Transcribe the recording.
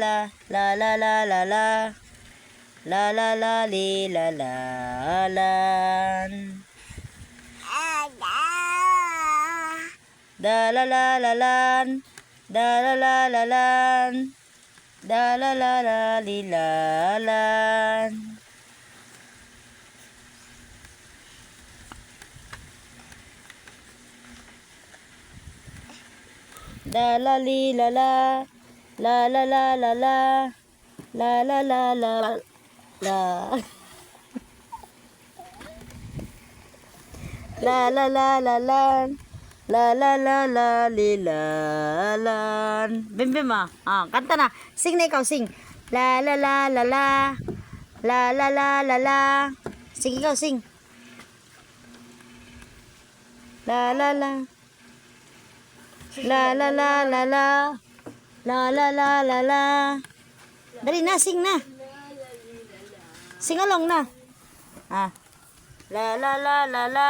la la la la la la la la la li la la lan da la la la lan da la la la lan da la la la li la lan da la li la la la la la la la la la la la la la la la la lan la la la la li la lan Bim Bim kanta na sing na ikaw sing la la la la la la la la la la sing ikaw sing la la la la la la la la la la la la la dali na sing along na la la la la la